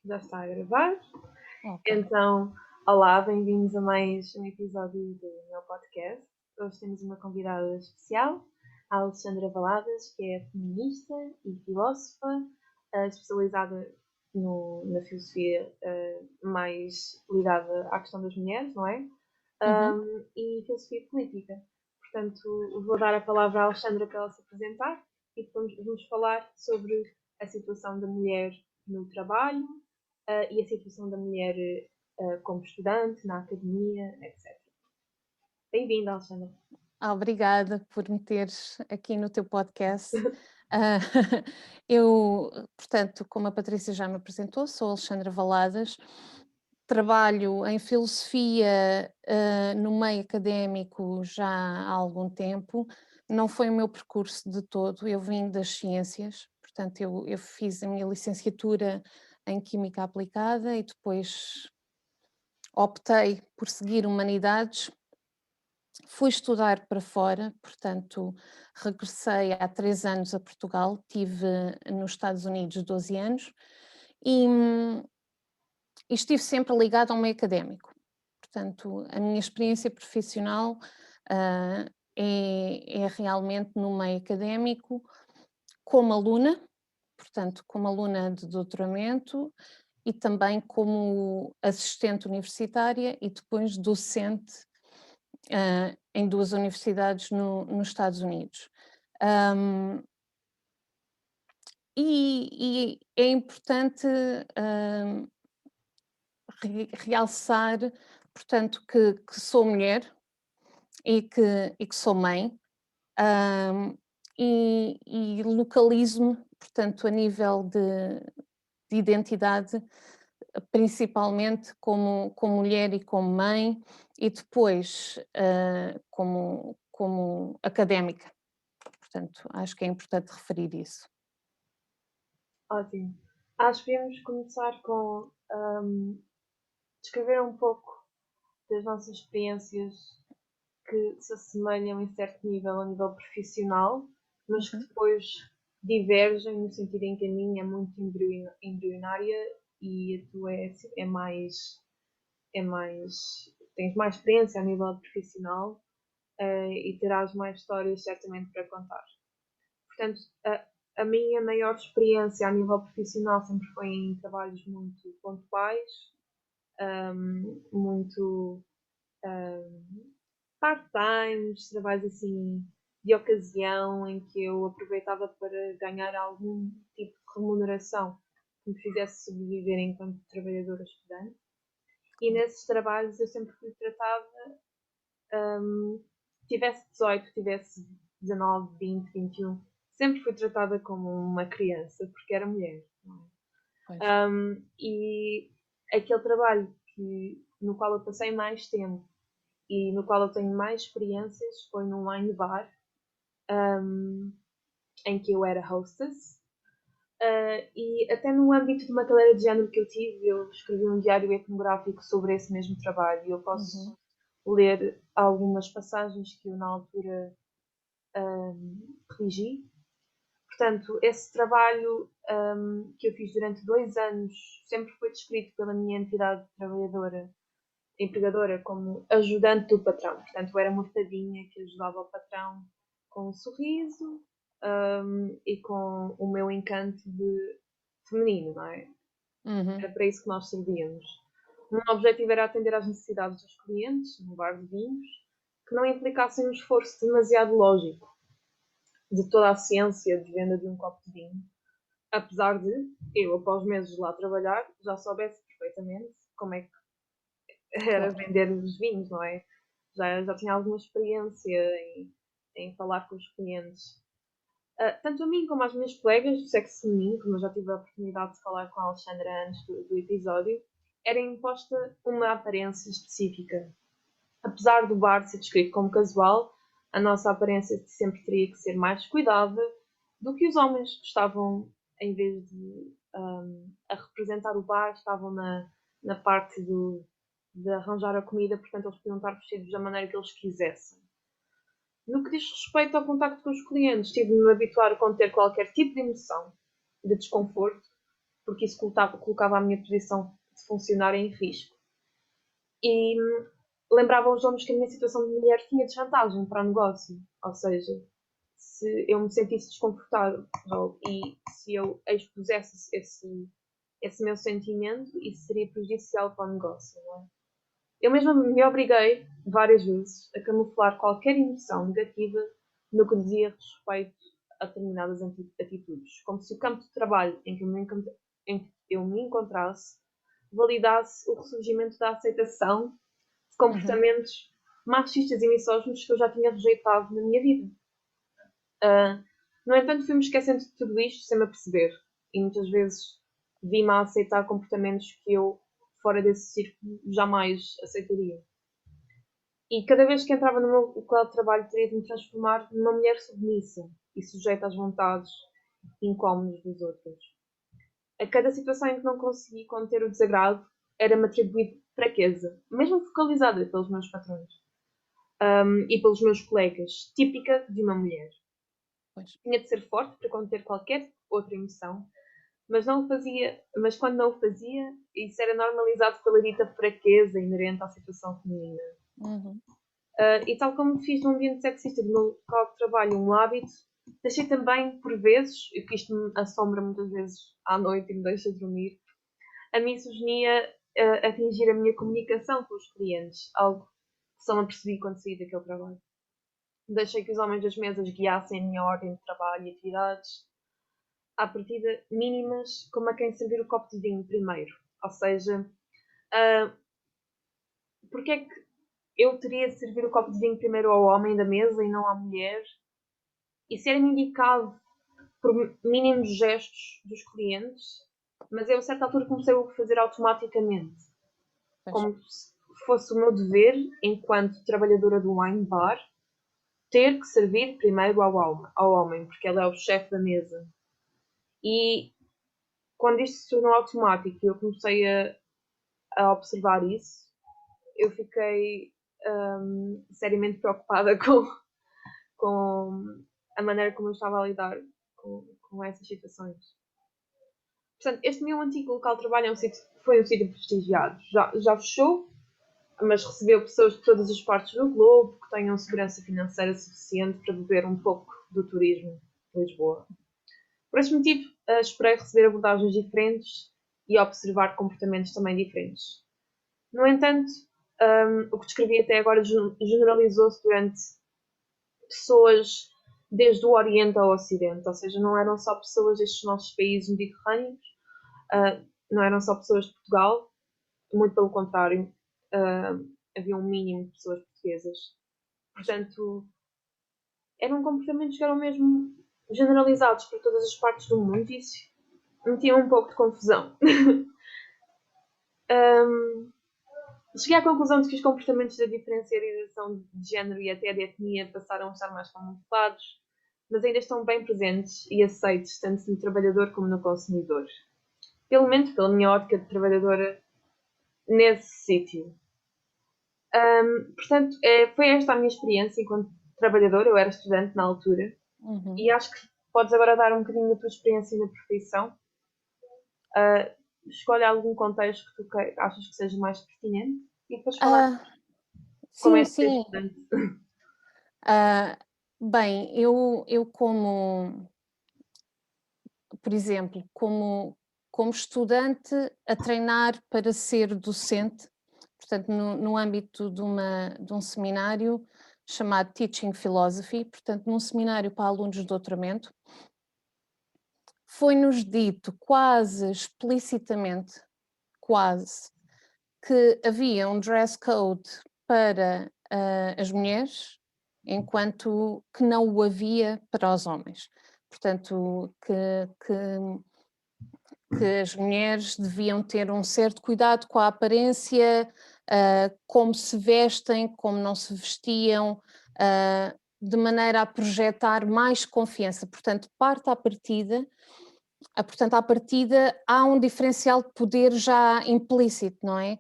Já está a gravar. Ok. Então, olá, bem-vindos a mais um episódio do meu podcast. Hoje temos uma convidada especial, a Alexandra Valadas, que é feminista e filósofa, especializada na filosofia mais ligada à questão das mulheres, não é? Uhum. E filosofia política. Portanto, vou dar a palavra à Alexandra para ela se apresentar e depois vamos falar sobre a situação da mulher no trabalho, e a situação da mulher como estudante, na academia, etc. Bem-vinda, Alexandra. Obrigada por me teres aqui no teu podcast. Ah, eu, portanto, como a Patrícia já me apresentou, sou Alexandra Valadas, trabalho em filosofia, no meio académico já há algum tempo. Não foi o meu percurso de todo, eu vim das ciências, portanto, eu fiz a minha licenciatura em Química Aplicada e depois optei por seguir humanidades. Fui estudar para fora, portanto, regressei há 3 anos a Portugal, tive nos Estados Unidos 12 anos e, e estive sempre ligada ao meio académico. Portanto, a minha experiência profissional é realmente no meio académico, como aluna, portanto, como aluna de doutoramento e também como assistente universitária e depois docente em 2 universidades nos Estados Unidos. Um, e é importante realçar, portanto, que sou mulher e que sou mãe, um, e localizo-me, portanto, a nível de identidade, principalmente como mulher e como mãe, e depois como académica. Portanto, acho que é importante referir isso. Ótimo. Acho que devemos começar com descrever um pouco das nossas experiências que se assemelham em certo nível a nível profissional, mas que Uhum. depois divergem no sentido em que a minha é muito embrionária e a tua é mais, tens mais experiência a nível profissional, e terás mais histórias certamente para contar. Portanto, a minha maior experiência a nível profissional sempre foi em trabalhos muito pontuais, muito part-times, trabalhos assim de ocasião em que eu aproveitava para ganhar algum tipo de remuneração que me fizesse sobreviver enquanto trabalhadora estudante. E nesses trabalhos eu sempre fui tratada, tivesse 18, tivesse 19, 20, 21, sempre fui tratada como uma criança, porque era mulher. Pois. E aquele trabalho no qual eu passei mais tempo e no qual eu tenho mais experiências foi num wine bar, em que eu era hostess. E até no âmbito de uma cadeira de género que eu tive, eu escrevi um diário etnográfico sobre esse mesmo trabalho e eu Uhum. posso ler algumas passagens que eu na altura redigi. Portanto, esse trabalho que eu fiz durante 2 anos sempre foi descrito pela minha entidade trabalhadora, empregadora, como ajudante do patrão. Portanto, eu era uma fadinha que ajudava o patrão com um sorriso, e com o meu encanto de feminino, não é? Uhum. Era para isso que nós servíamos. O meu objetivo era atender às necessidades dos clientes, no bar de vinhos, que não implicassem um esforço demasiado lógico de toda a ciência de venda de um copo de vinho, apesar de eu, após meses de lá trabalhar, já soubesse perfeitamente como é que era Claro. vender os vinhos, não é? Já tinha alguma experiência em falar com os clientes. Tanto a mim como às minhas colegas do sexo feminino, como eu já tive a oportunidade de falar com a Alexandra antes do episódio, era imposta uma aparência específica. Apesar do bar ser descrito como casual, a nossa aparência sempre teria que ser mais cuidada do que os homens que estavam, em vez de a representar o bar, estavam na parte de arranjar a comida, portanto eles podiam estar vestidos da maneira que eles quisessem. No que diz respeito ao contacto com os clientes, tive de me habituar a conter qualquer tipo de emoção, de desconforto, porque isso colocava a minha posição de funcionária em risco. E lembrava aos homens que a minha situação de mulher tinha desvantagem para o negócio, ou seja, se eu me sentisse desconfortável e se eu expusesse esse meu sentimento, isso seria prejudicial para o negócio, não é? Eu mesma me obriguei várias vezes a camuflar qualquer emoção negativa no que dizia respeito a determinadas atitudes, como se o campo de trabalho em que eu me encontrasse validasse o ressurgimento da aceitação de comportamentos machistas e misóginos que eu já tinha rejeitado na minha vida. No entanto, fui-me esquecendo de tudo isto sem me aperceber, e muitas vezes vi-me a aceitar comportamentos que eu, fora desse círculo, jamais aceitaria. E cada vez que entrava no meu local de trabalho, teria de me transformar numa mulher submissa e sujeita às vontades incómodas dos outros. A cada situação em que não consegui conter o desagrado, era-me atribuído fraqueza, mesmo focalizada pelos meus patrões e pelos meus colegas, típica de uma mulher. Pois. Tinha de ser forte para conter qualquer outra emoção, mas quando não o fazia, isso era normalizado pela dita fraqueza inerente à situação feminina. E tal como fiz no ambiente sexista do meu local de trabalho um hábito, deixei também, por vezes, e que isto me assombra muitas vezes à noite e me deixa dormir, a misoginia atingir a minha comunicação com os clientes, algo que só me apercebi quando saí daquele trabalho. Deixei que os homens das mesas guiassem a minha ordem de trabalho e atividades, à partida mínimas, como a quem servir o copo de vinho primeiro. Ou seja, porque é que eu teria de servir o copo de vinho primeiro ao homem da mesa e não à mulher? Isso era-me indicado por mínimos gestos dos clientes, mas eu a certa altura comecei a fazer automaticamente, como se fosse o meu dever, enquanto trabalhadora do wine bar, ter que servir primeiro ao homem, porque ele é o chefe da mesa. E quando isto se tornou automático e eu comecei a observar isso, eu fiquei seriamente preocupada com a maneira como eu estava a lidar com essas situações. Portanto, este meu antigo local de trabalho foi um sítio prestigiado. Já fechou, mas recebeu pessoas de todas as partes do globo que tenham segurança financeira suficiente para beber um pouco do turismo de Lisboa. Por esse motivo, esperei receber abordagens diferentes e observar comportamentos também diferentes. No entanto, o que descrevi até agora generalizou-se durante pessoas desde o Oriente ao Ocidente, ou seja, não eram só pessoas destes nossos países mediterrâneos, não eram só pessoas de Portugal, muito pelo contrário, havia um mínimo de pessoas portuguesas. Portanto, eram comportamentos que eram mesmo generalizados por todas as partes do mundo e isso metia um pouco de confusão. Cheguei à conclusão de que os comportamentos da diferenciação de género e até de etnia passaram a estar mais camuflados, mas ainda estão bem presentes e aceitos tanto no trabalhador como no consumidor. Pelo menos pela minha ótica de trabalhadora nesse sítio. Portanto, foi esta a minha experiência enquanto trabalhadora. Eu era estudante na altura e acho que podes agora dar um bocadinho da tua experiência na profissão. Escolhe algum contexto que tu achas que seja mais pertinente e depois falar como é ser estudante. Bem, eu como, por exemplo, como estudante a treinar para ser docente, portanto, no âmbito de um seminário chamado Teaching Philosophy, portanto, num seminário para alunos de doutoramento, foi-nos dito quase explicitamente, que havia um dress code para as mulheres, enquanto que não o havia para os homens. Portanto, que as mulheres deviam ter um certo cuidado com a aparência, como se vestem, como não se vestiam, de maneira a projetar mais confiança. Portanto, à partida há um diferencial de poder já implícito, não é?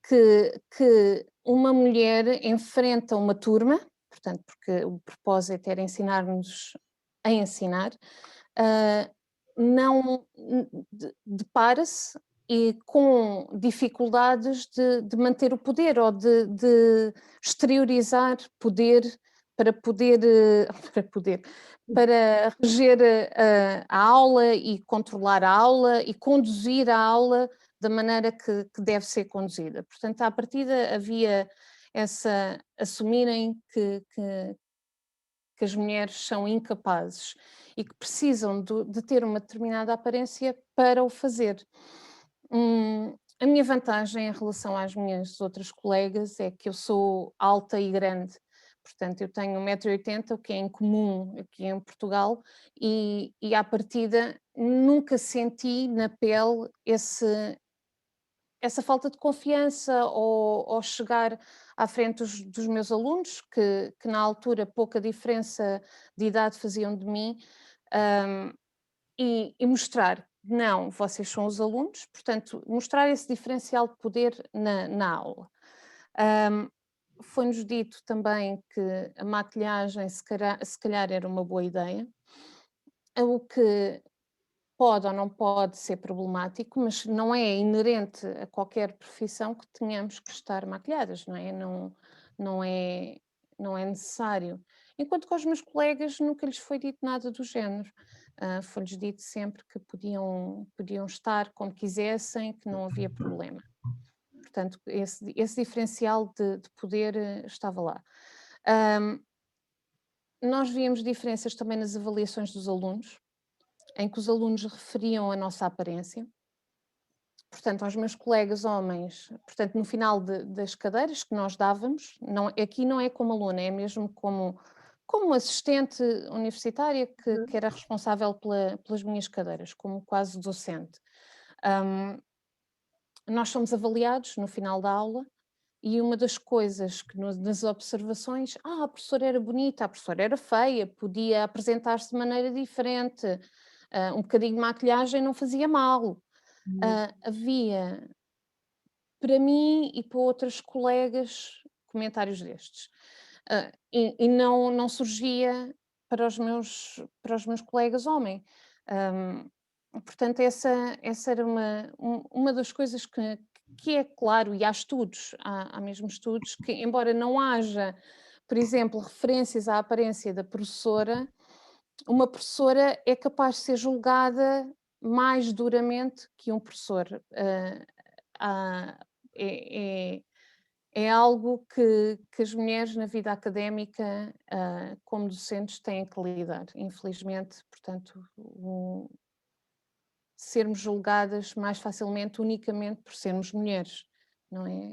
Que uma mulher enfrenta uma turma, portanto, porque o propósito era ensinar-nos a ensinar, não depara-se e com dificuldades de manter o poder ou de exteriorizar poder para poder, para reger a aula e controlar a aula e conduzir a aula da maneira que deve ser conduzida. Portanto, à partida havia assumirem que as mulheres são incapazes e que precisam de ter uma determinada aparência para o fazer. A minha vantagem em relação às minhas outras colegas é que eu sou alta e grande, portanto eu tenho 1,80 m, o que é incomum aqui em Portugal, e à partida nunca senti na pele essa falta de confiança ou chegar à frente dos meus alunos, que na altura pouca diferença de idade faziam de mim, e mostrar, não, vocês são os alunos, portanto, mostrar esse diferencial de poder na aula. Foi-nos dito também que a maquilhagem se calhar era uma boa ideia, o que pode ou não pode ser problemático, mas não é inerente a qualquer profissão que tenhamos que estar maquilhadas, não é? Não é necessário. Enquanto que aos meus colegas nunca lhes foi dito nada do género. Foi-lhes dito sempre que podiam estar como quisessem, que não havia problema. Portanto, esse diferencial de poder estava lá. Nós víamos diferenças também nas avaliações dos alunos, em que os alunos referiam a nossa aparência. Portanto, aos meus colegas homens, portanto, no final das cadeiras que nós dávamos, aqui não é como aluna, é mesmo como assistente universitária que era responsável pelas minhas cadeiras, como quase docente. Nós somos avaliados no final da aula e uma das coisas que nas observações, a professora era bonita, a professora era feia, podia apresentar-se de maneira diferente, um bocadinho de maquilhagem não fazia mal. Havia, para mim e para outras colegas, comentários destes. E não surgia para os meus colegas homem. Portanto, essa era uma das coisas que é claro, e há estudos, há mesmo estudos, que embora não haja, por exemplo, referências à aparência da professora, uma professora é capaz de ser julgada mais duramente que um professor. É algo que as mulheres na vida académica, como docentes, têm que lidar, infelizmente. Portanto, sermos julgadas mais facilmente unicamente por sermos mulheres, não é?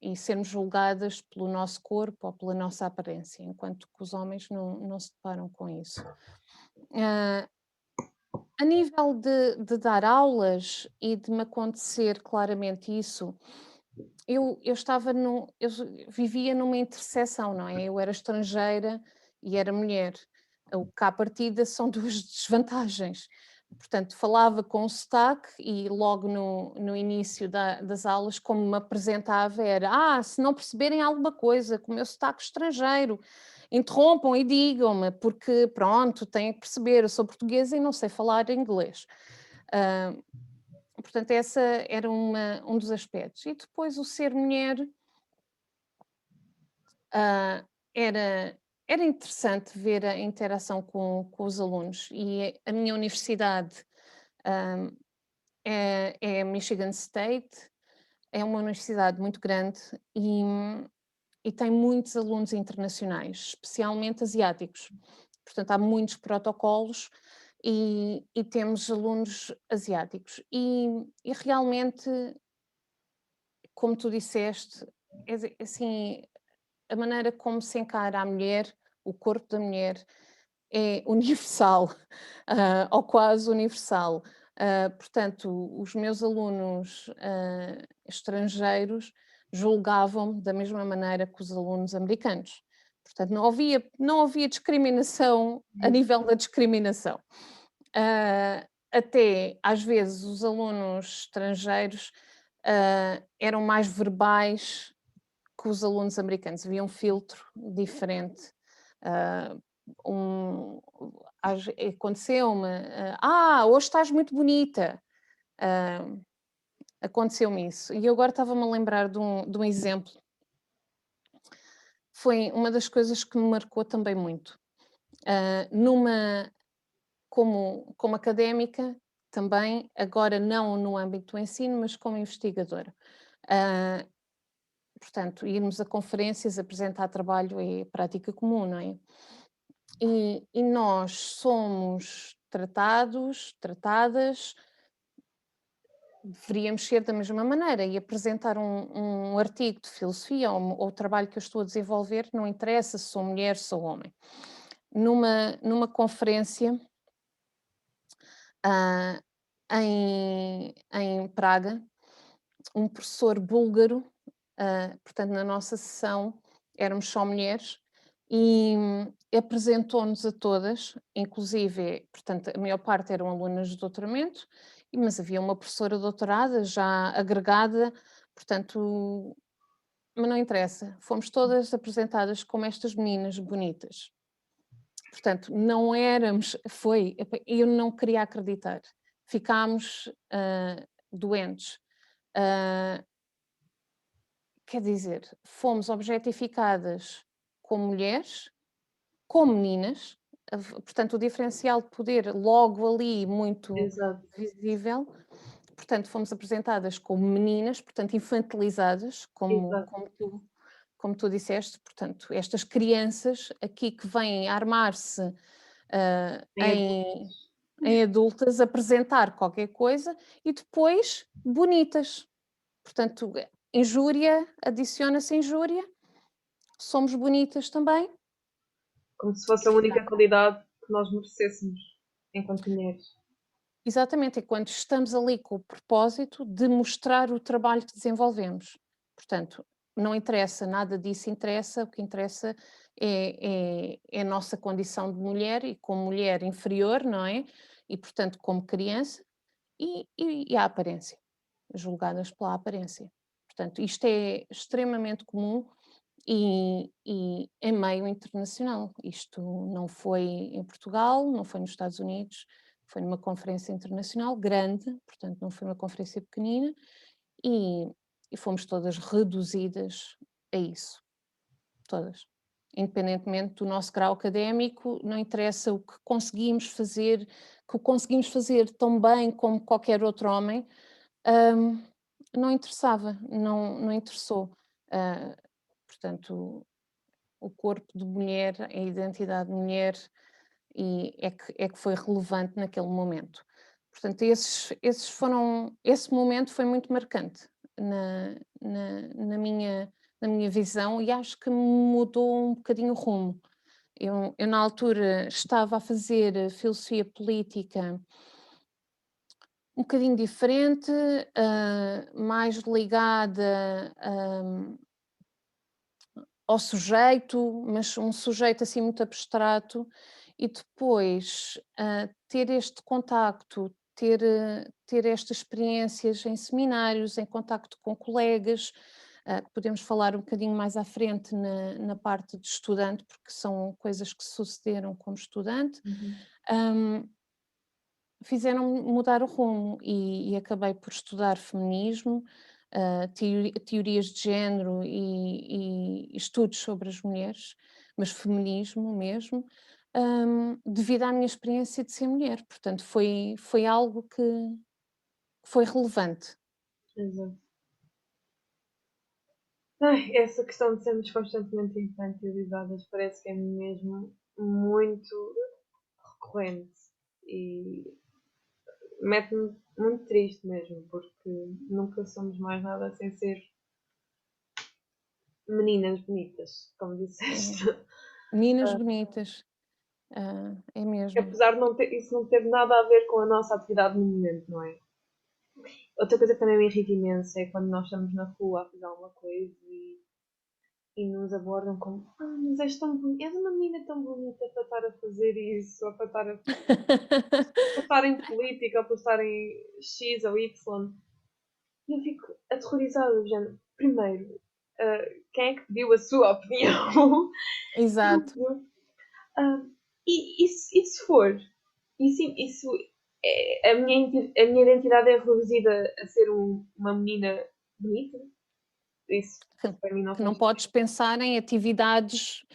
E sermos julgadas pelo nosso corpo ou pela nossa aparência, enquanto que os homens não se deparam com isso. A nível de dar aulas e de me acontecer claramente isso, eu vivia numa interseção, não é? Eu era estrangeira e era mulher, o que à partida são duas desvantagens. Portanto, falava com sotaque e logo no início das aulas, como me apresentava, era se não perceberem alguma coisa com o meu sotaque estrangeiro, interrompam e digam-me, porque pronto, têm que perceber, eu sou portuguesa e não sei falar inglês. Portanto, essa era um dos aspectos. E depois o ser mulher era interessante ver a interação com os alunos. E a minha universidade é Michigan State, é uma universidade muito grande e tem muitos alunos internacionais, especialmente asiáticos. Portanto, há muitos protocolos e temos alunos asiáticos. E realmente, como tu disseste, assim, a maneira como se encara a mulher, o corpo da mulher, é universal, ou quase universal. Portanto, os meus alunos estrangeiros julgavam-me da mesma maneira que os alunos americanos. Portanto, não havia discriminação a nível da discriminação. Até, às vezes, os alunos estrangeiros eram mais verbais que os alunos americanos. Havia um filtro diferente. aconteceu-me, hoje estás muito bonita. Aconteceu-me isso. E eu agora estava-me a lembrar de um exemplo. Foi uma das coisas que me marcou também muito. Como académica, também, agora não no âmbito do ensino, mas como investigadora. Ah, Portanto, irmos a conferências, apresentar trabalho é prática comum, não é? E nós somos tratadas, deveríamos ser da mesma maneira e apresentar um artigo de filosofia ou o trabalho que eu estou a desenvolver, não interessa se sou mulher, se sou homem. Numa conferência ah, em Praga, um professor búlgaro, portanto, na nossa sessão éramos só mulheres, e apresentou-nos a todas, inclusive, portanto, a maior parte eram alunas de doutoramento, mas havia uma professora doutorada já agregada, portanto, mas não interessa, fomos todas apresentadas como estas meninas bonitas. Portanto, não éramos, eu não queria acreditar, ficámos doentes. Quer dizer, fomos objetificadas como mulheres, como meninas, portanto, o diferencial de poder logo ali muito Exato, visível. Portanto, fomos apresentadas como meninas, portanto, infantilizadas, exato. como tu disseste. Portanto, estas crianças aqui que vêm armar-se Em em adultas, apresentar qualquer coisa e depois bonitas. Portanto, injúria, adiciona-se injúria, somos bonitas também. como se fosse E a única fica- qualidade que nós merecêssemos enquanto mulheres. Exatamente, enquanto estamos ali com o propósito de mostrar o trabalho que desenvolvemos. Portanto, não interessa, nada disso interessa, o que interessa é a nossa condição de mulher e como mulher inferior, não é? E, portanto, como criança e a aparência, julgadas pela aparência. Portanto, isto é extremamente comum e em meio internacional. Isto não foi em Portugal, não foi nos Estados Unidos, foi numa conferência internacional grande, portanto não foi uma conferência pequenina, e, e fomos todas reduzidas a isso, todas. Independentemente do nosso grau académico, não interessa o que conseguimos fazer, que o conseguimos fazer tão bem como qualquer outro homem, não interessava, não interessou. Portanto, o corpo de mulher, a identidade de mulher, e é que foi relevante naquele momento. Portanto, esse momento foi muito marcante na minha visão e acho que mudou um bocadinho o rumo. Eu na altura estava a fazer filosofia política um bocadinho diferente, mais ligada ao sujeito, mas um sujeito assim muito abstrato, e depois ter este contacto, ter estas experiências em seminários, em contacto com colegas, que podemos falar um bocadinho mais à frente na parte de estudante, porque são coisas que sucederam como estudante, hum, fizeram mudar o rumo e acabei por estudar feminismo, teorias de género e estudos sobre as mulheres, mas feminismo mesmo, devido à minha experiência de ser mulher. Portanto, foi algo que foi relevante. Exato. Ai, essa questão de sermos constantemente infantilizadas parece que é mesmo muito recorrente e mete-me muito triste mesmo, porque nunca somos mais nada sem ser meninas bonitas, como É. disseste. Meninas bonitas, é mesmo. Apesar de isso não ter nada a ver com a nossa atividade no momento, não é? Outra coisa que também me irrita imenso é quando nós estamos na rua a fazer alguma coisa e nos abordam como mas és uma menina tão bonita para estar a fazer isso, ou para estar em política, ou para estar em X ou Y. E eu fico aterrorizada, do género. Primeiro, quem é que pediu a sua opinião? Exato. Ah, E se for? Isso a minha identidade é reduzida a ser uma menina bonita? Isso para mim não Que não faz podes pensar em atividades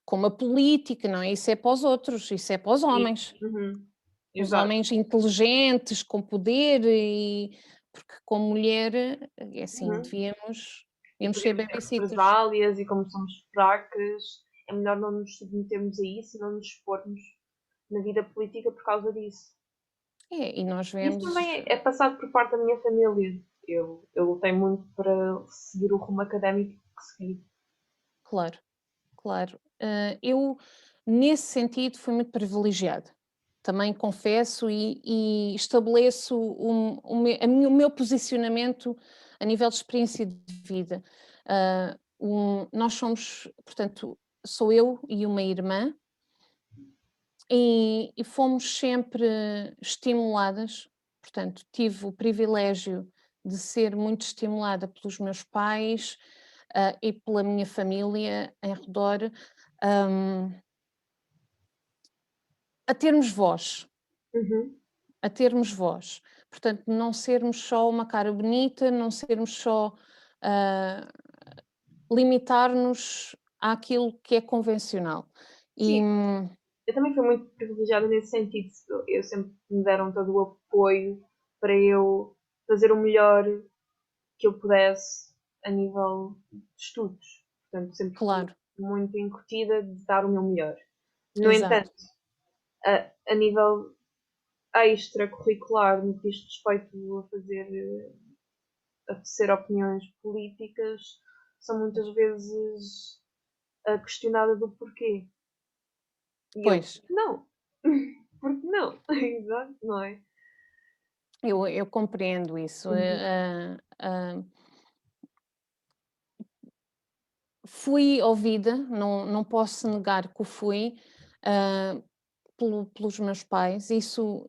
como a política, não é? Isso é para os outros, isso é para os sentido. homens. Uhum. Os Exato. homens inteligentes, com poder e porque como mulher, é assim, Uhum. E devíamos ser podemos ter babysitters. represálias e como somos fracas, é melhor não nos submetermos a isso e não nos expormos na vida política por causa disso. É, e nós Isso vemos, também é passado por parte da minha família. Eu lutei muito para seguir o rumo académico que segui. claro, claro. Eu, nesse sentido, fui muito privilegiada. Também confesso e estabeleço o meu posicionamento a nível de experiência de vida. Nós somos, portanto, sou eu e uma irmã, e fomos sempre estimuladas, portanto, tive o privilégio de ser muito estimulada pelos meus pais, e pela minha família em redor, hum, a termos voz, Uhum. a termos voz. Portanto, não sermos só uma cara bonita, não sermos só, ah, limitar-nos àquilo que é convencional. Sim, E, eu também fui muito privilegiada nesse sentido. Eu sempre me deram todo o apoio para eu fazer o melhor que eu pudesse a nível de estudos. Portanto, sempre fui claro, muito incutida de dar o meu melhor. No exato, entanto, a nível extracurricular, no que diz respeito a fazer, a tecer opiniões políticas, são muitas vezes questionada do porquê. E eu, pois. não, porque não? Exato, não é? Eu compreendo isso. Uhum. Fui ouvida, não posso negar que o fui, ah, pelos meus pais, isso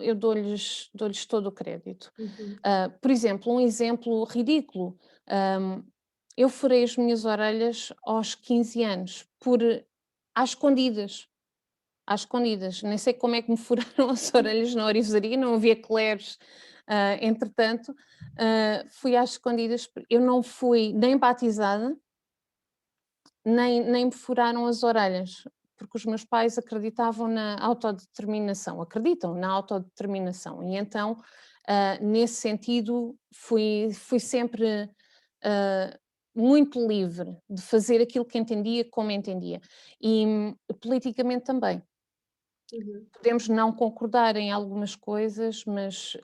eu dou-lhes todo o crédito. Uhum. Por exemplo, um exemplo ridículo, eu furei as minhas orelhas aos 15 anos, às escondidas. Às escondidas, nem sei como é que me furaram as orelhas na orivesaria, não havia clares, entretanto, fui às escondidas, eu não fui nem batizada, nem me furaram as orelhas, porque os meus pais acreditavam na autodeterminação, acreditam na autodeterminação e então, nesse sentido, fui sempre, ah, muito livre de fazer aquilo que entendia, como entendia. E politicamente também. Uhum. Podemos não concordar em algumas coisas, mas,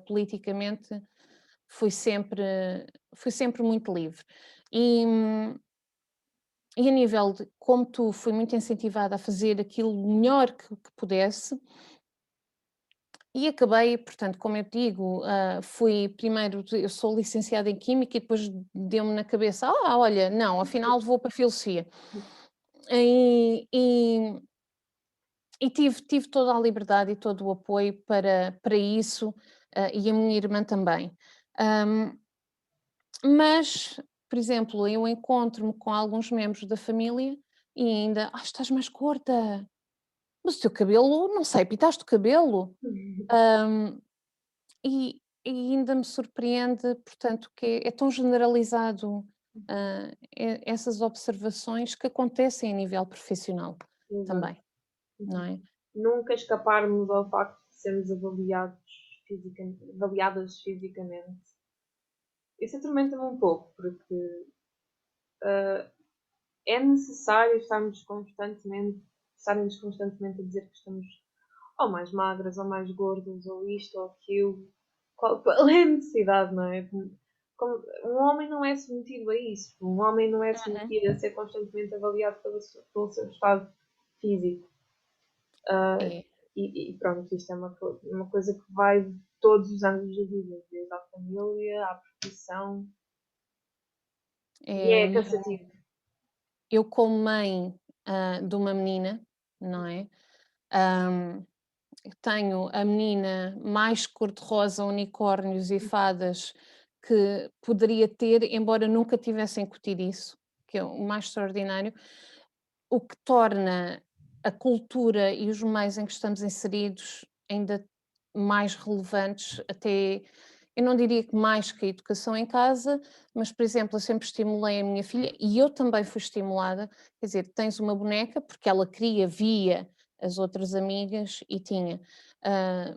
politicamente fui sempre fui sempre muito livre. E, e a nível de como tu, fui muito incentivada a fazer aquilo melhor que pudesse e acabei, portanto, como eu te digo, fui primeiro eu sou licenciada em química e depois deu-me na cabeça: "Ah, olha, não, afinal vou para filosofia". E tive toda a liberdade e todo o apoio para isso, e a minha irmã também. Hum, mas, por exemplo, eu encontro-me com alguns membros da família e ainda: "Ah, estás mais gorda, mas o teu cabelo, não sei, pintaste o cabelo?". Uhum. Hum, e ainda me surpreende, portanto, que é tão generalizado, essas observações que acontecem a nível profissional Exato. também, não Uhum. é? Nunca escaparmos ao facto de sermos avaliadas fisicamente. Isso atormenta-me um pouco, porque é necessário estarem-nos constantemente a dizer que estamos ou mais magras, ou mais gordas, ou isto, ou aquilo. Qual é a necessidade, não é? Um homem não é submetido a isso. Um homem não é Uhum. submetido a ser constantemente avaliado pelo seu estado físico. Ah, É, e pronto, isto é uma coisa que vai de todos os ângulos da vida, desde a família, à profissão, e é, é cansativo. eu como mãe, de uma menina, não é? Hum, tenho a menina mais cor-de-rosa, unicórnios e fadas que poderia ter, embora nunca tivesse incutido isso, que é o mais extraordinário, o que torna a cultura e os meios em que estamos inseridos ainda mais relevantes, até eu não diria que mais que a educação em casa, mas, por exemplo, eu sempre estimulei a minha filha e eu também fui estimulada, quer dizer, tens uma boneca, porque ela queria, via as outras amigas e tinha. ah,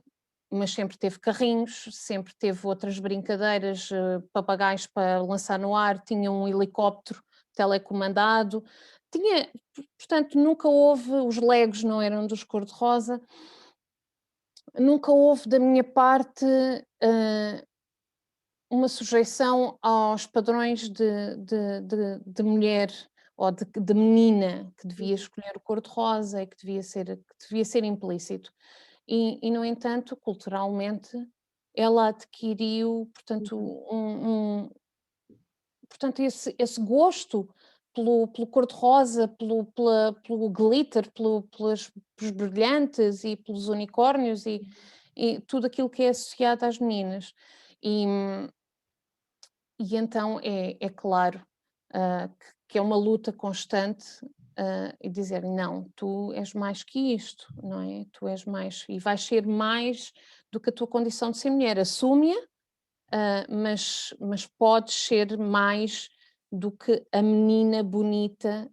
mas sempre teve carrinhos, sempre teve outras brincadeiras, papagaios para lançar no ar, tinha um helicóptero telecomandado, tinha, portanto, nunca houve, os legos não eram dos cor-de-rosa, nunca houve da minha parte uma sujeição aos padrões de mulher ou de menina que devia Uhum. escolher o cor-de-rosa e que devia ser implícito. No entanto, culturalmente, ela adquiriu, portanto, Uhum. portanto esse gosto pelo cor-de-rosa, pelo glitter, pelos brilhantes e pelos unicórnios e tudo aquilo que é associado às meninas. E, e então é claro que é uma luta constante e dizer, não, tu és mais que isto, não é? Tu és mais, e vais ser mais do que a tua condição de ser mulher. Assume-a, mas podes ser mais do que a menina bonita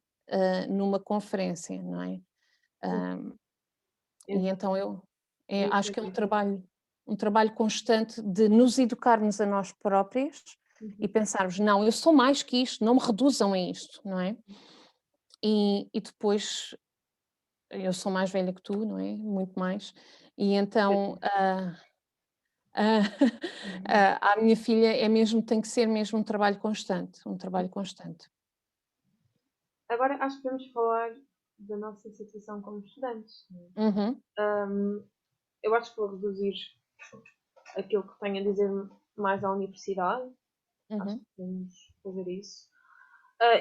numa conferência, não é? Sim, Ah, e exato. então Muito acho que é sentido. um trabalho constante de nos educarmos a nós próprios e Uhum. pensarmos, não, eu sou mais que isto, não me reduzam a isto, não é? E depois, eu sou mais velha que tu, não é? Muito mais. E então, ah, Uhum. à minha filha é mesmo, tem que ser mesmo um trabalho constante, um trabalho constante. Agora acho que podemos falar da nossa situação como estudantes. Uhum, Eu acho que vou reduzir aquilo que tenho a dizer mais à universidade. Acho uhum, que podemos fazer isso.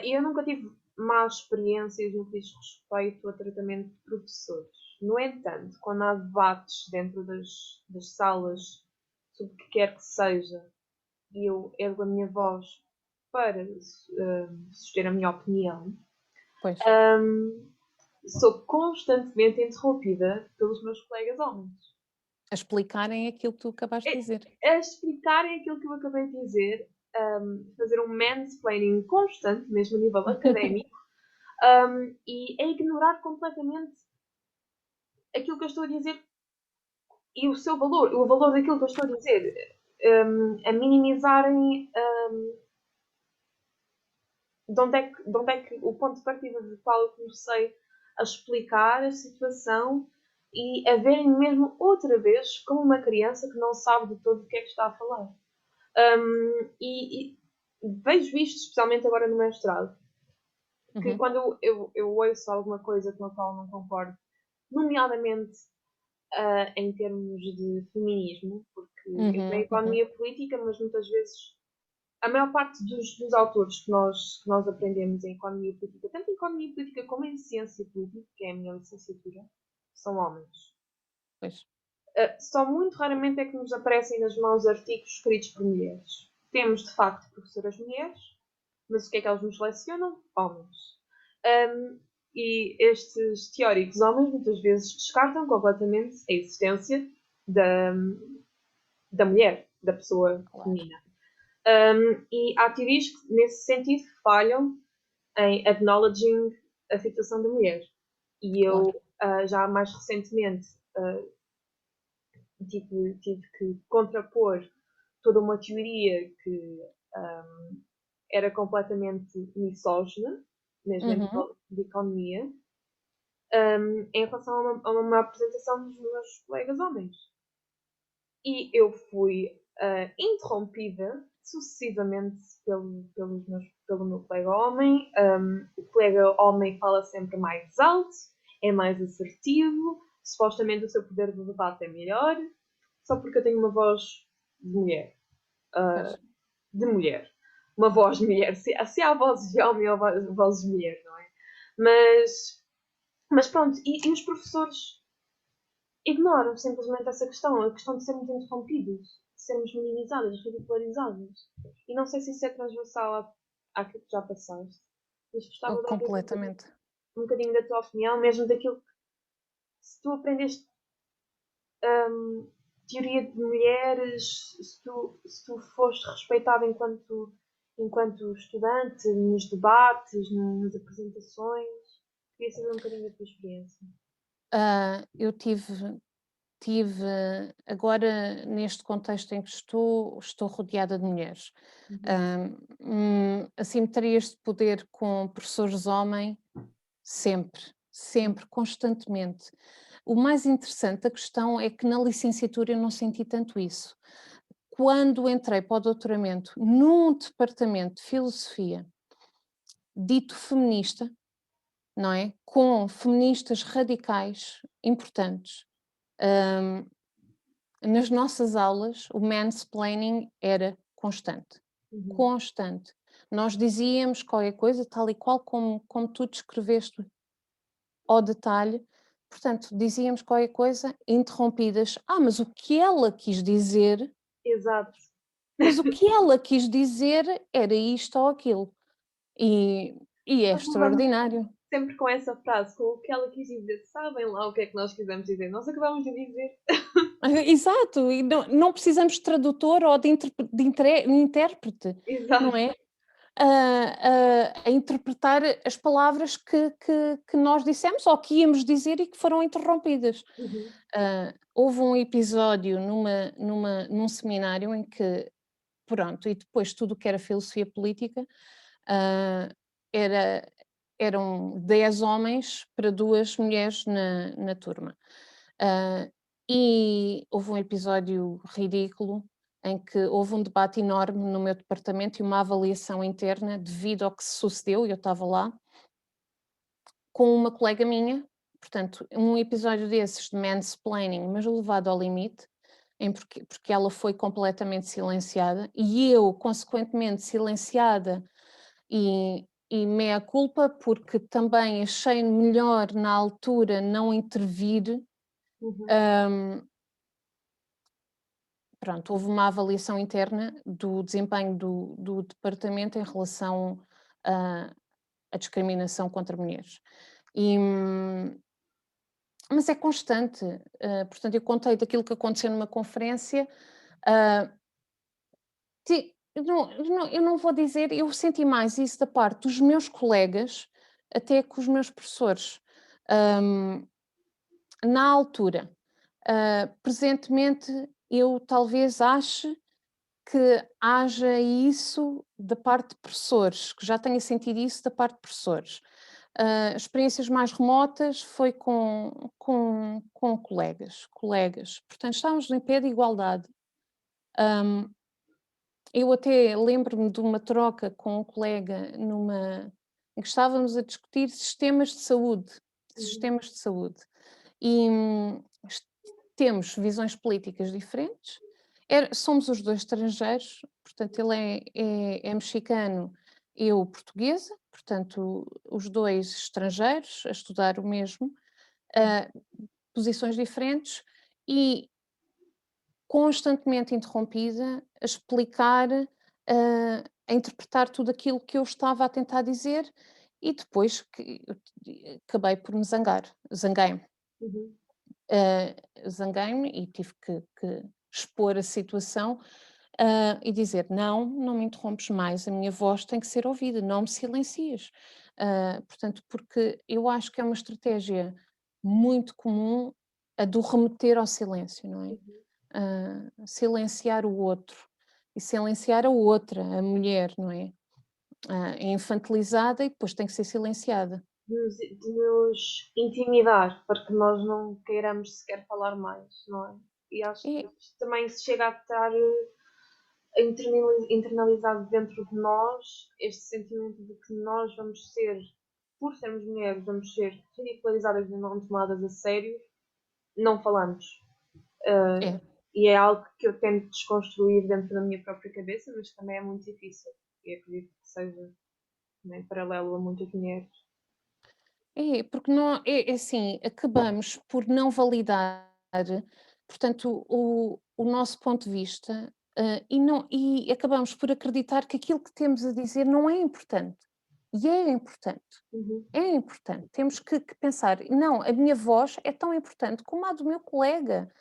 E eu nunca tive más experiências no que diz respeito a tratamento de professores. No entanto, quando há debates dentro das salas sobre o que quer que seja, e eu ergo a minha voz para suster a minha opinião, pois, um, sou constantemente interrompida pelos meus colegas homens. a explicarem aquilo que tu acabaste de dizer. A explicarem aquilo que eu acabei de dizer, fazer um mansplaining constante, mesmo a nível académico, e a ignorar completamente aquilo que eu estou a dizer e o seu valor, o valor daquilo que eu estou a dizer, a minimizarem de onde é que o ponto de partida do qual eu comecei a explicar a situação e a verem mesmo outra vez como uma criança que não sabe de todo o que é que está a falar. E vejo isto, especialmente agora no mestrado, que Uhum, quando eu ouço alguma coisa com a qual não concordo, nomeadamente em termos de feminismo, porque eu estou em uhum, uhum, economia política, mas muitas vezes a maior parte dos autores que nós aprendemos em economia política, tanto em economia política como em ciência política, que é a minha licenciatura, são homens. pois, Só muito raramente é que nos aparecem nas mãos artigos escritos por mulheres. Temos, de facto, professoras mulheres, mas o que é que elas nos lecionam? Homens. Um, e estes teóricos homens muitas vezes descartam completamente a existência da, da mulher, da pessoa claro. feminina. E há teorias que, nesse sentido, falham em acknowledging a situação da mulher. E eu, Claro. já mais recentemente, tive que contrapor toda uma teoria que era completamente misógina, mesmo a Uhum, nível de economia, em relação a uma apresentação dos meus colegas homens. E eu fui interrompida sucessivamente pelo meu colega homem. O colega homem fala sempre mais alto, é mais assertivo, supostamente o seu poder de debate é melhor, só porque eu tenho uma voz de mulher. pois. Uh, de mulher. Uma voz de mulher. Se há vozes de homem ou vozes de mulher, não é? Mas pronto, e os professores ignoram simplesmente essa questão, a questão de sermos interrompidos, de sermos minimizadas, ridicularizadas. E não sei se isso é transversal àquilo que já passaste, mas Oh, gostava de ouvir completamente. um bocadinho da tua opinião, mesmo daquilo que se tu aprendeste teoria de mulheres, se tu foste respeitado enquanto estudante, nos debates, nas apresentações. Queria saber um bocadinho da tua experiência. Eu tive agora neste contexto em que estou rodeada de mulheres. Assimetrias de poder com professores homem, sempre, constantemente. O mais interessante da questão é que na licenciatura eu não senti tanto isso. Quando entrei para o doutoramento num departamento de filosofia dito feminista, não é? Com feministas radicais importantes, nas nossas aulas o mansplaining era constante. Constante. Nós dizíamos qualquer coisa tal e qual como tu descreveste ao detalhe, portanto, dizíamos qualquer coisa, interrompidas. Mas o que ela quis dizer... Exato. Mas o que ela quis dizer era isto ou aquilo. E é extraordinário. Sempre com essa frase, com o que ela quis dizer. Sabem lá o que é que nós quisemos dizer? Nós acabamos de dizer. Exato, e não precisamos de tradutor ou de intérprete, Exato. não é? A interpretar as palavras que nós dissemos ou que íamos dizer e que foram interrompidas. Houve um episódio num seminário em que, pronto, e depois tudo o que era filosofia política, eram 10 homens para 2 mulheres na turma. E houve um episódio ridículo em que houve um debate enorme no meu departamento e uma avaliação interna devido ao que se sucedeu, e eu estava lá, com uma colega minha. Portanto, um episódio desses de mansplaining, mas levado ao limite, porque ela foi completamente silenciada e eu, consequentemente, silenciada e meia culpa, porque também achei melhor na altura não intervir. Pronto, houve uma avaliação interna do desempenho do departamento em relação à discriminação contra mulheres. Mas é constante. Portanto, eu contei daquilo que aconteceu numa conferência. Eu não vou dizer, eu senti mais isso da parte dos meus colegas até que os meus professores. Na altura, presentemente, eu talvez ache que haja isso da parte de professores, que já tenha sentido isso da parte de professores. Experiências mais remotas foi com colegas. Portanto, estávamos em pé de igualdade. Eu até lembro-me de uma troca com um colega em que estávamos a discutir sistemas de saúde. E temos visões políticas diferentes. Somos os dois estrangeiros, portanto, ele é mexicano, eu portuguesa, portanto, os dois estrangeiros a estudar o mesmo, posições diferentes e constantemente interrompida a explicar, a interpretar tudo aquilo que eu estava a tentar dizer e depois acabei por me zanguei-me. Zanguei-me e tive que expor a situação e dizer: não me interrompes mais, a minha voz tem que ser ouvida, não me silencias. Portanto, porque eu acho que é uma estratégia muito comum a do remeter ao silêncio, não é? Silenciar o outro e silenciar a outra, a mulher, não é? É infantilizada e depois tem que ser silenciada. De nos intimidar para que nós não queiramos sequer falar mais, não é? E acho que também se chega a estar internalizado dentro de nós este sentimento de que nós vamos ser, por sermos mulheres, vamos ser ridicularizadas e não tomadas a sério, não falamos. E é algo que eu tento desconstruir dentro da minha própria cabeça, mas também é muito difícil. E acredito que seja também paralelo a muitas mulheres. Porque não, é assim, acabamos por não validar, portanto, o nosso ponto de vista e acabamos por acreditar que aquilo que temos a dizer não é importante. E é importante. Uhum. É importante. Temos que pensar, não, a minha voz é tão importante como a do meu colega.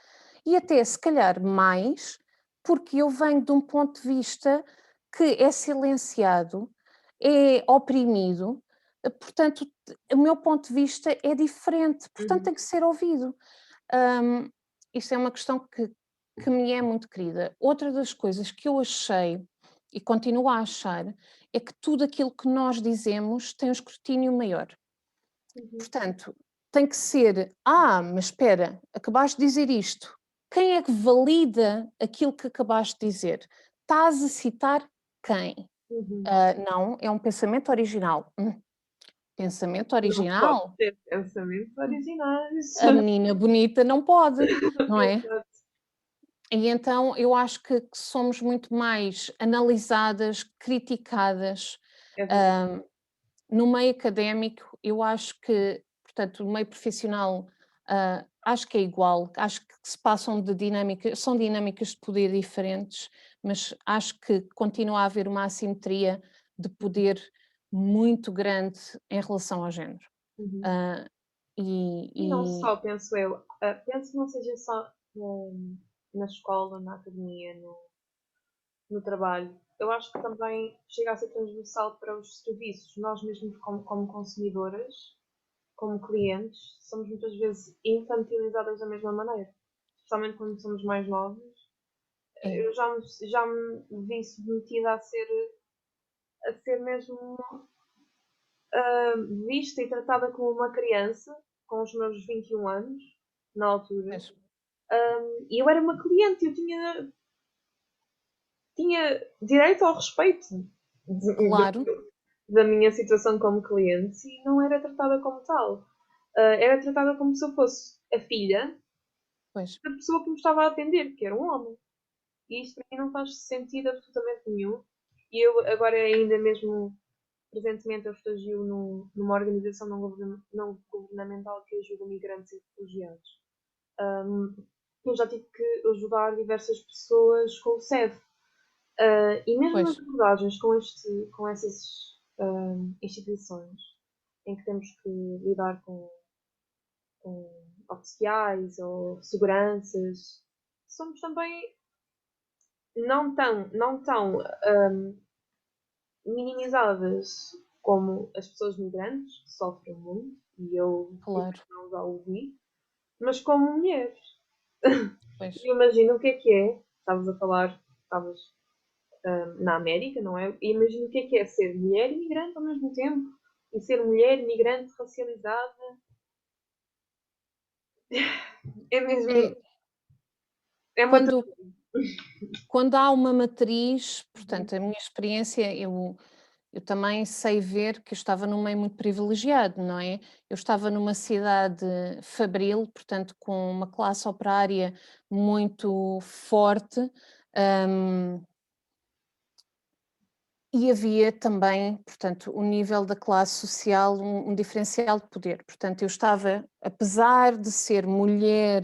E até, se calhar, mais, porque eu venho de um ponto de vista que é silenciado, é oprimido, portanto, o meu ponto de vista é diferente, portanto, Uhum. tem que ser ouvido. Hum, Isto é uma questão que me é muito querida. Outra das coisas que eu achei e continuo a achar é que tudo aquilo que nós dizemos tem um escrutínio maior. Uhum. Portanto, tem que ser, mas espera, acabaste de dizer isto. Quem é que valida aquilo que acabaste de dizer? Estás a citar quem? Uhum. Não, é um pensamento original. Pensamento Não pode original? ter pensamentos originais. A menina bonita não pode, não é? Exato. E então eu acho que somos muito mais analisadas, criticadas. É verdade. ah, No meio académico, eu acho que, portanto, no meio profissional, acho que é igual, acho que se passam de dinâmicas, são dinâmicas de poder diferentes, mas acho que continua a haver uma assimetria de poder muito grande em relação ao género. Uhum. Ah, E não e, só, penso eu. Penso que não seja só na escola, na academia, no trabalho. Eu acho que também chega a ser transversal para os serviços. Nós mesmos, como consumidoras, como clientes, somos muitas vezes infantilizadas da mesma maneira. Especialmente quando somos mais novos. é, Eu já me vi submetida a ser mesmo vista e tratada como uma criança, com os meus 21 anos, na altura. mas, E eu era uma cliente, eu tinha direito ao respeito claro, da minha situação como cliente e não era tratada como tal. Era tratada como se eu fosse a filha pois, da pessoa que me estava a atender, que era um homem. E isto para mim não faz sentido absolutamente nenhum. E eu agora ainda mesmo presentemente eu estagio numa organização não governamental que ajuda migrantes e refugiados. Um, eu já tive que ajudar diversas pessoas com o SEV. E mesmo nas pois, abordagens com essas instituições em que temos que lidar com oficiais ou seguranças, somos também não tão minimizadas como as pessoas migrantes, que sofrem muito, e eu claro, não já ouvi, mas como mulheres. pois, E imagina o que é, estavas a falar, estavas na América, não é? E imagina o que é ser mulher e migrante ao mesmo tempo, e ser mulher, migrante, racializada, é mesmo, é, é uma quando, quando há uma matriz, portanto, a minha experiência, eu também sei ver que eu estava num meio muito privilegiado, não é? Eu estava numa cidade fabril, portanto, com uma classe operária muito forte, hum, e havia também, portanto, o nível da classe social, um diferencial de poder. Portanto, eu estava, apesar de ser mulher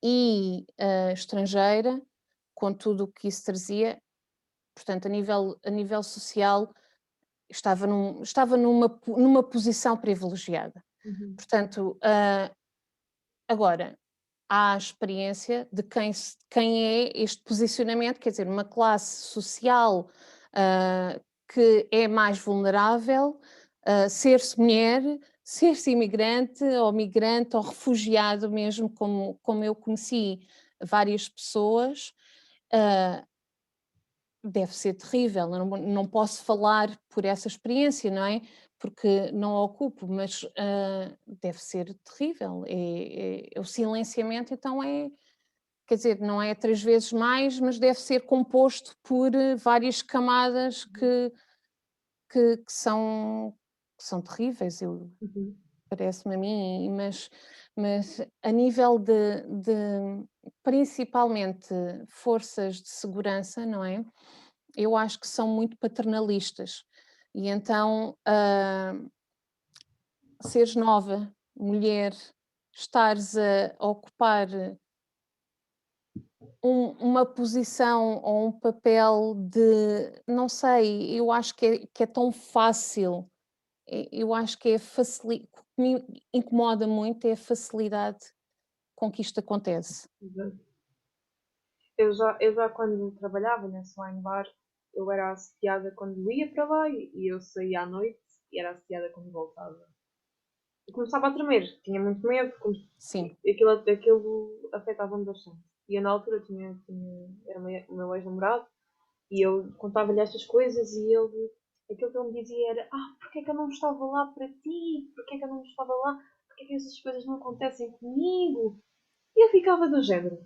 e estrangeira, com tudo o que isso trazia, portanto, a nível social, estava numa posição privilegiada. Uhum. Portanto, agora, há a experiência de quem é este posicionamento, quer dizer, uma classe social que é mais vulnerável, ser-se mulher, ser-se imigrante ou migrante ou refugiado mesmo, como eu conheci várias pessoas, ah, deve ser terrível. Eu não posso falar por essa experiência, não é? Porque não a ocupo, mas deve ser terrível. O silenciamento, então, quer dizer, não é 3 vezes mais, mas deve ser composto por várias camadas que são terríveis, Uhum. parece-me a mim, mas a nível de principalmente forças de segurança, não é? Eu acho que são muito paternalistas. E então, seres nova, mulher, estares a ocupar uma posição ou um papel de, não sei, eu acho que é tão fácil eu acho que é o que me incomoda muito é a facilidade com que isto acontece. Exato. Eu já quando trabalhava nesse wine bar, eu era assediada quando ia para lá e eu saía à noite e era assediada quando voltava. Eu começava a tremer, tinha muito medo, Sim, aquilo afetava-me bastante. E eu na altura era o meu ex-namorado e eu contava-lhe estas coisas e aquilo que ele me dizia era: porque é que eu não estava lá para ti? Porque é que eu não estava lá? Porque é que essas coisas não acontecem comigo? E eu ficava do género: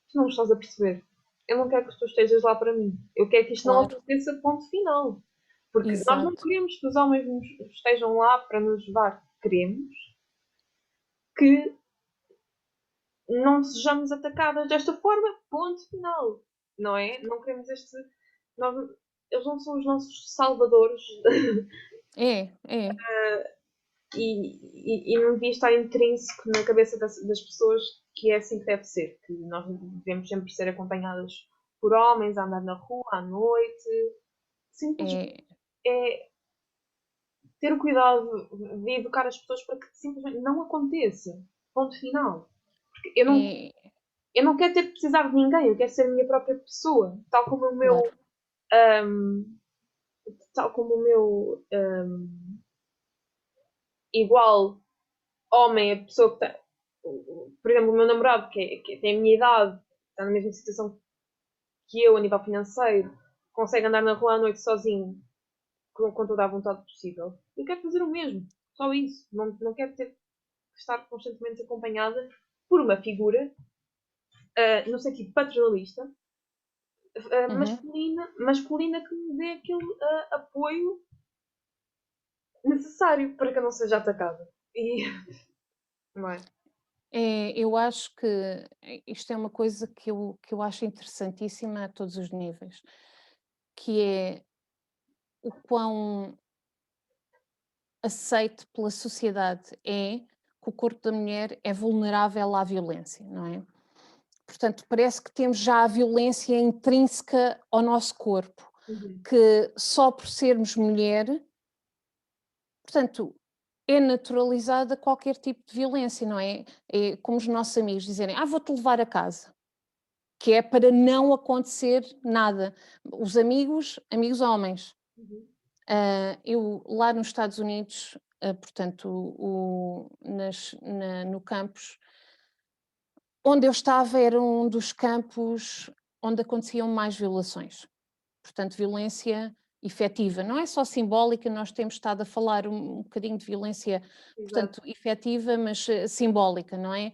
tu não me estás a perceber. Eu não quero que tu estejas lá para mim. Eu quero que isto não claro, aconteça, ponto final. Porque nós não exato. queremos que os homens estejam lá para nos levar. Queremos que não sejamos atacadas desta forma, ponto final. Não é? Não queremos este. Nós, eles não são os nossos salvadores É, e não devia estar intrínseco na cabeça das pessoas que é assim que deve ser. Que nós devemos sempre ser acompanhadas por homens, a andar na rua, à noite. Simplesmente é, é ter o cuidado de educar as pessoas para que simplesmente não aconteça. Ponto final. Porque é, eu não quero ter que precisar de ninguém, eu quero ser a minha própria pessoa. claro. Um, tal como o meu igual homem, a pessoa que tem, por exemplo, o meu namorado, que tem a minha idade, está na mesma situação que eu a nível financeiro, consegue andar na rua à noite sozinho com toda a vontade possível. Eu quero fazer o mesmo. Só isso. Não quero ter que estar constantemente acompanhada por uma figura, no sentido paternalista, Uhum. masculina que me dê aquele apoio necessário para que eu não seja atacada. E, não é? Eu acho que isto é uma coisa que eu acho interessantíssima a todos os níveis, que é o quão aceite pela sociedade é que o corpo da mulher é vulnerável à violência, não é? Portanto, parece que temos já a violência intrínseca ao nosso corpo, Uhum. que só por sermos mulher, portanto, é naturalizada qualquer tipo de violência, não é? É como os nossos amigos dizerem: vou-te levar a casa, que é para não acontecer nada. Os amigos homens. Uhum. Eu lá nos Estados Unidos, portanto, no campus, onde eu estava era um dos campos onde aconteciam mais violações. Portanto, violência efetiva. Não é só simbólica, nós temos estado a falar um bocadinho de violência, Exato. portanto, efetiva, mas simbólica, não é?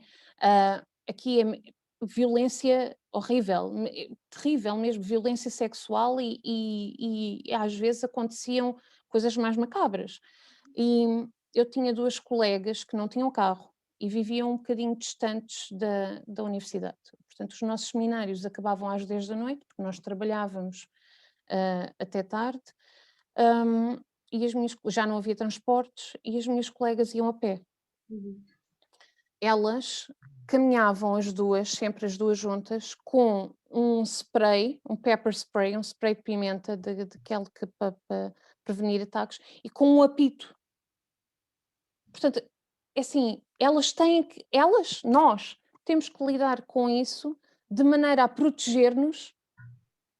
Aqui é violência horrível, terrível mesmo, violência sexual e às vezes aconteciam coisas mais macabras. E eu tinha duas colegas que não tinham carro e viviam um bocadinho distantes da universidade. Portanto, os nossos seminários acabavam às 10 da noite, porque nós trabalhávamos até tarde, hum, e já não havia transportes e as minhas colegas iam a pé. Uhum. Elas caminhavam as duas, sempre as duas juntas, com um spray, um pepper spray, um spray de pimenta, daquele que para prevenir ataques, e com um apito. Portanto, é assim, nós temos que lidar com isso de maneira a proteger-nos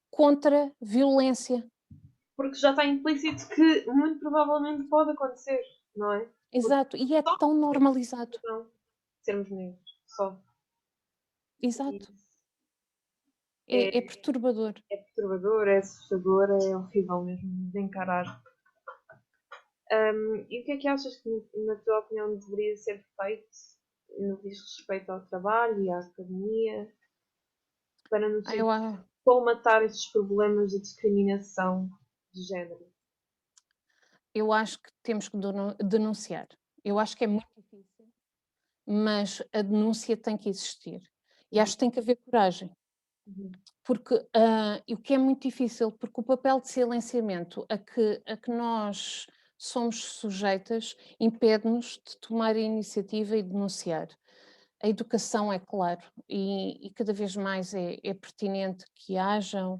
contra violência. Porque já está implícito que muito provavelmente pode acontecer, não é? Porque Exato, e é só tão normalizado. por sermos negros, só. Exato. Isso É perturbador. é perturbador, é assustador, é horrível mesmo de encarar. E o que é que achas que, na tua opinião, deveria ser feito no que diz respeito ao trabalho e à academia para nos Ah, eu, a- colmatar estes problemas de discriminação de género? eu acho que temos que denunciar. Eu acho que é muito difícil, mas a denúncia tem que existir. E Uhum. acho que tem que haver coragem. Uhum. Porque, e o que é muito difícil, porque o papel de silenciamento a que nós somos sujeitas impede-nos de tomar a iniciativa e denunciar. A educação, é claro, e cada vez mais é pertinente que hajam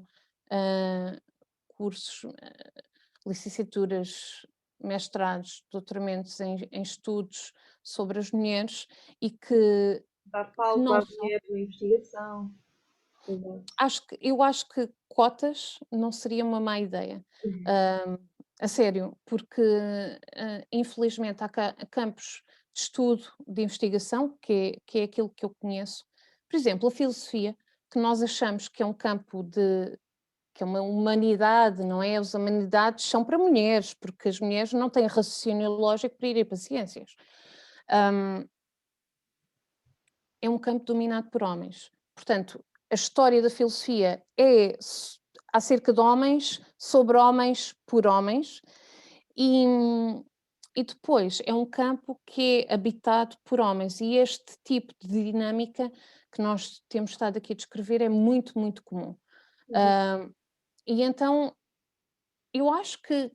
cursos, licenciaturas mestrados, doutoramentos em estudos sobre as mulheres e que Dar palco não às só. mulheres na investigação. Exato. Eu acho que cotas não seria uma má ideia. Hã, a sério, porque, infelizmente há campos de estudo, de investigação, que é aquilo que eu conheço. Por exemplo, a filosofia, que nós achamos que é um campo que é uma humanidade, não é? As humanidades são para mulheres, porque as mulheres não têm raciocínio lógico para irem para ciências. Hum, é um campo dominado por homens. Portanto, a história da filosofia é acerca de homens, sobre homens, por homens, e, e depois é um campo que é habitado por homens, e este tipo de dinâmica que nós temos estado aqui a descrever é muito, muito comum. Uhum. E então eu acho que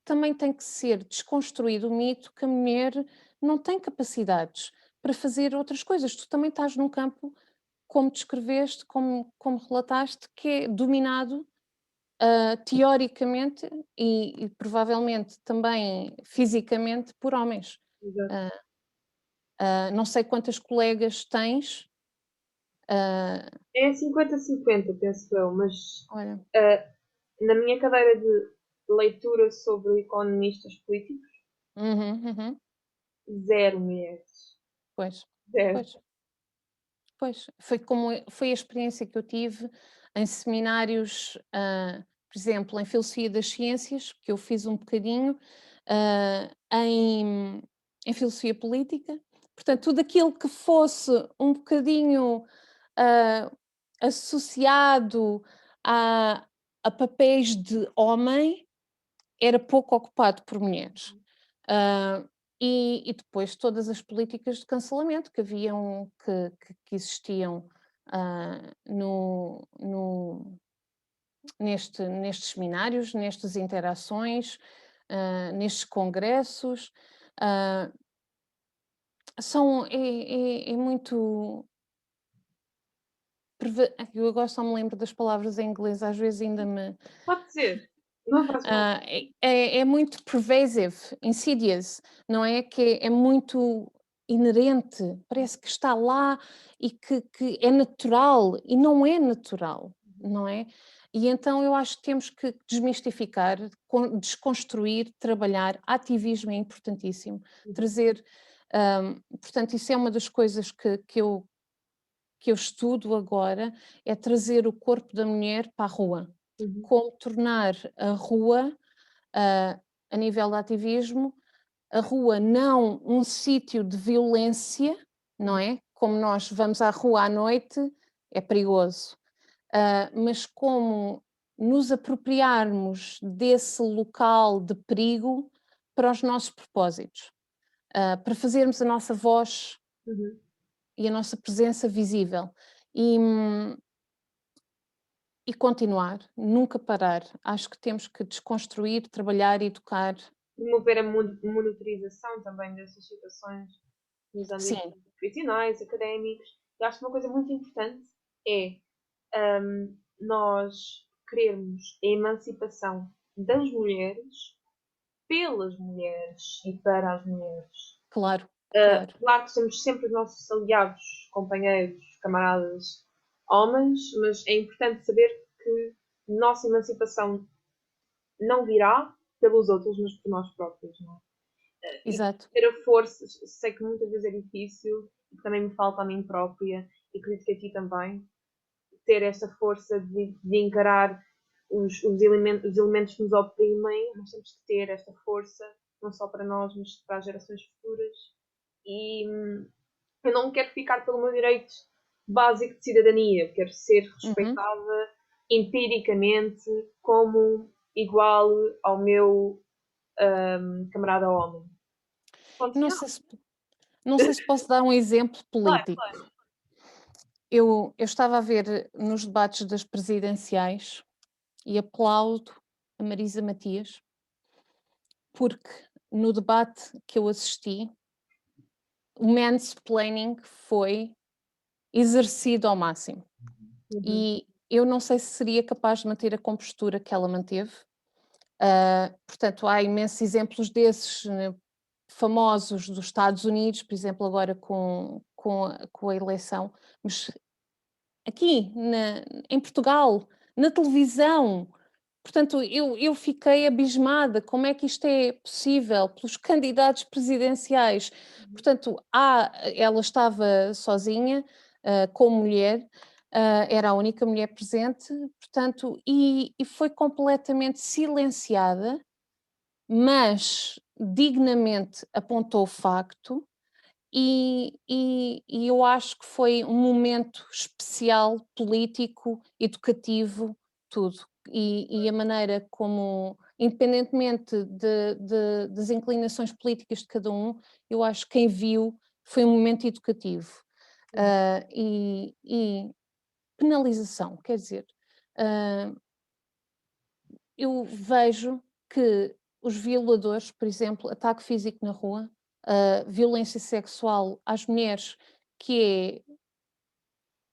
também tem que ser desconstruído o mito que a mulher não tem capacidades para fazer outras coisas. Tu também estás num campo, como descreveste, como relataste, que é dominado teoricamente e provavelmente também fisicamente por homens. Exato. Ah, não sei quantas colegas tens. ah, É 50-50, penso eu, mas olha, na minha cadeira de leitura sobre economistas políticos, uhum, uhum, zero mulheres. pois, Zero. pois. Pois, foi a experiência que eu tive em seminários, por exemplo, em Filosofia das Ciências, que eu fiz um bocadinho, em Filosofia Política. Portanto, tudo aquilo que fosse um bocadinho ah, associado a, a papéis de homem era pouco ocupado por mulheres. Ah, e depois todas as políticas de cancelamento que haviam, que existiam nestes seminários, nestas interações, nestes congressos, ah, é muito. Eu agora só me lembro das palavras em inglês, às vezes ainda me. Pode ser. Não faz mal. É muito pervasive, insidious, não é? Que é muito inerente, parece que está lá e que é natural e não é natural, não é? E então eu acho que temos que desmistificar, desconstruir, trabalhar. Ativismo é importantíssimo, Uhum. trazer. Portanto, isso é uma das coisas que eu estudo agora, é trazer o corpo da mulher para a rua. Uhum. Como tornar a rua, a nível de ativismo, a rua não um sítio de violência, não é? Como nós vamos à rua à noite, é perigoso. Mas como nos apropriarmos desse local de perigo para os nossos propósitos, para fazermos a nossa voz Uhum. e a nossa presença visível. E continuar, nunca parar. Acho que temos que desconstruir, trabalhar e educar. Promover a monitorização também dessas situações nos âmbitos Sim, profissionais, académicos. Eu acho que uma coisa muito importante é nós querermos a emancipação das mulheres pelas mulheres e para as mulheres. claro, claro. Claro que somos sempre os nossos aliados, companheiros, camaradas, homens, mas é importante saber que nossa emancipação não virá pelos outros, mas por nós próprios. Não é? E Exato. ter a força, sei que muitas vezes é difícil, e que também me falta a mim própria, e acredito que a ti também, ter esta força de encarar os elementos que nos oprimem, nós temos que ter esta força, não só para nós, mas para as gerações futuras. E eu não quero ficar pelo meu direito básico de cidadania, quero ser Uhum. respeitada empiricamente como igual ao meu camarada homem. Ponto Não final. sei se, não sei se posso dar um exemplo Claro, político. claro. Eu estava a ver nos debates das presidenciais e aplaudo a Marisa Matias, porque no debate que eu assisti, o mansplaining foi exercido ao máximo. Uhum. E eu não sei se seria capaz de manter a compostura que ela manteve, Portanto, há imensos exemplos desses, famosos dos Estados Unidos, por exemplo, agora com a eleição, mas aqui em Portugal, na televisão. Portanto, eu fiquei abismada, como é que isto é possível pelos candidatos presidenciais. Portanto, ela estava sozinha, como mulher, era a única mulher presente, portanto, e foi completamente silenciada, mas dignamente apontou o facto, e eu acho que foi um momento especial, político, educativo, tudo. E a maneira como, independentemente das inclinações políticas de cada um, eu acho que quem viu foi um momento educativo. E penalização, quer dizer, ah, eu vejo que os violadores, por exemplo, ataque físico na rua, violência sexual às mulheres, que é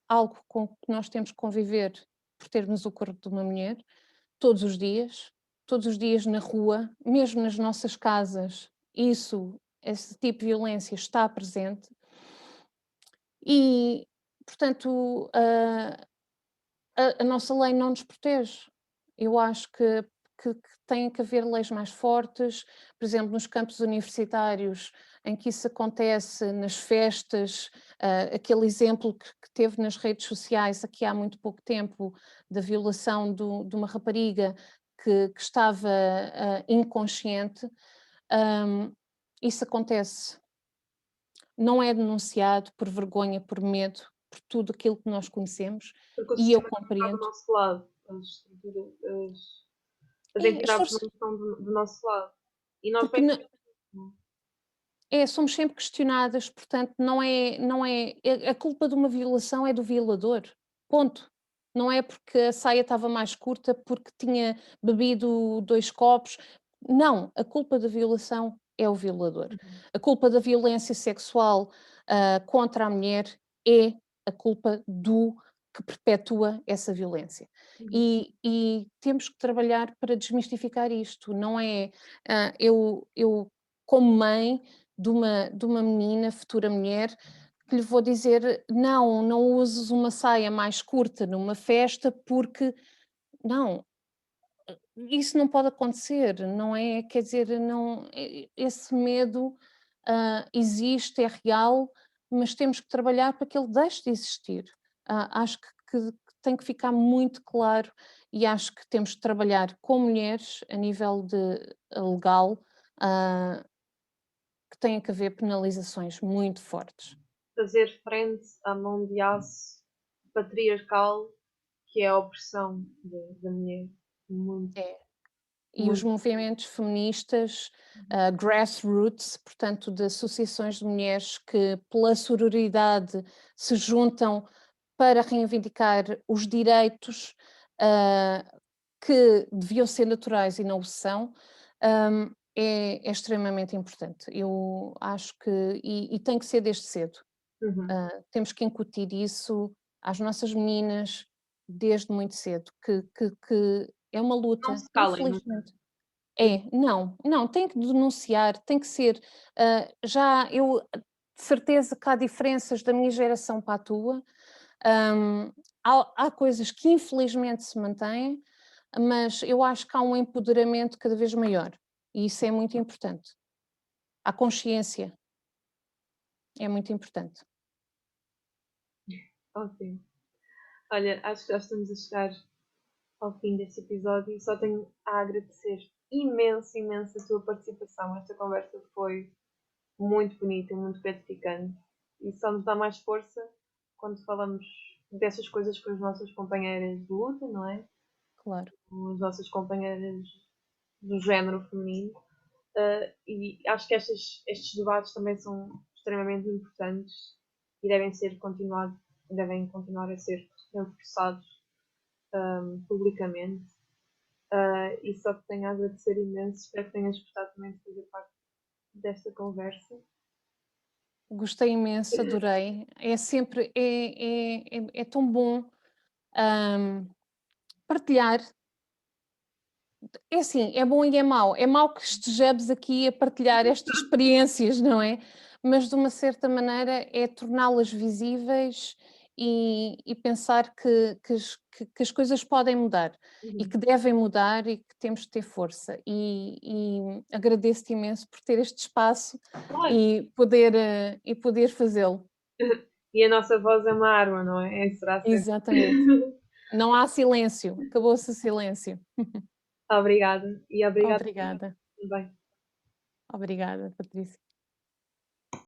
algo com que nós temos que conviver por termos o corpo de uma mulher, todos os dias na rua, mesmo nas nossas casas, esse tipo de violência está presente e, portanto, a nossa lei não nos protege. Eu acho que tem que haver leis mais fortes, por exemplo, nos campos universitários, em que isso acontece, nas festas, aquele exemplo que teve nas redes sociais aqui há muito pouco tempo, da violação de uma rapariga que estava inconsciente, isso acontece. Não é denunciado por vergonha, por medo, por tudo aquilo que nós conhecemos, Porque o e eu sistema não está do compreendo. nosso lado. As As entidades não forças, estão do nosso lado. E nós porque bem sabemos. somos sempre questionadas, portanto, a culpa de uma violação é do violador, ponto. Não é porque a saia estava mais curta, porque tinha bebido 2 copos. Não, a culpa da violação é o violador. A culpa da violência sexual, contra a mulher é a culpa do que perpetua essa violência. E temos que trabalhar para desmistificar isto, não é, eu como mãe de uma menina, futura mulher, que lhe vou dizer: "Não, não uses uma saia mais curta numa festa, porque" não, isso não pode acontecer, não é, quer dizer, não, esse medo, existe, é real, mas temos que trabalhar para que ele deixe de existir. Acho que tem que ficar muito claro, e acho que temos que trabalhar com mulheres a nível legal, ah, que tem que haver penalizações muito fortes. Fazer frente à mão de aço patriarcal que é a opressão da mulher. Muito, É. E os muito. movimentos feministas, grassroots, portanto, de associações de mulheres que, pela sororidade, se juntam para reivindicar os direitos, ah, que deviam ser naturais e não o são, é extremamente importante. Eu acho que, e tem que ser desde cedo. Uhum. Temos que incutir isso às nossas meninas desde muito cedo, que é uma Não luta, se calem nunca. infelizmente. Não, tem que denunciar, tem que ser, já eu de certeza que há diferenças da minha geração para a tua, há coisas que infelizmente se mantêm, mas eu acho que há um empoderamento cada vez maior, e isso é muito importante. A consciência é muito importante. Ótimo. Olha, acho que já estamos a chegar ao fim deste episódio e só tenho a agradecer imenso, imenso a tua participação. Esta conversa foi muito bonita, muito gratificante e só nos dá mais força quando falamos dessas coisas com as nossas companheiras de luta, não é? Claro. Com as nossas companheiras do género feminino. E acho que estes debates também são extremamente importantes e devem continuar a ser reforçados publicamente. E só te tenho a agradecer imenso. Espero que tenhas gostado também de fazer parte desta conversa. Gostei imenso, adorei. É sempre é tão bom, partilhar É assim, é bom e é mau. É mau que estejamos aqui a partilhar estas experiências, não é? Mas de uma certa maneira é torná-las visíveis e pensar que as coisas podem mudar e Uhum. que devem mudar e que temos de ter força. E agradeço-te imenso por ter este espaço Claro. e poder fazê-lo. E a nossa voz é uma arma, não é? Será sempre. Exatamente. Não há silêncio, acabou-se o silêncio. Obrigada. E obrigada Obrigada, também. obrigada, Patrícia.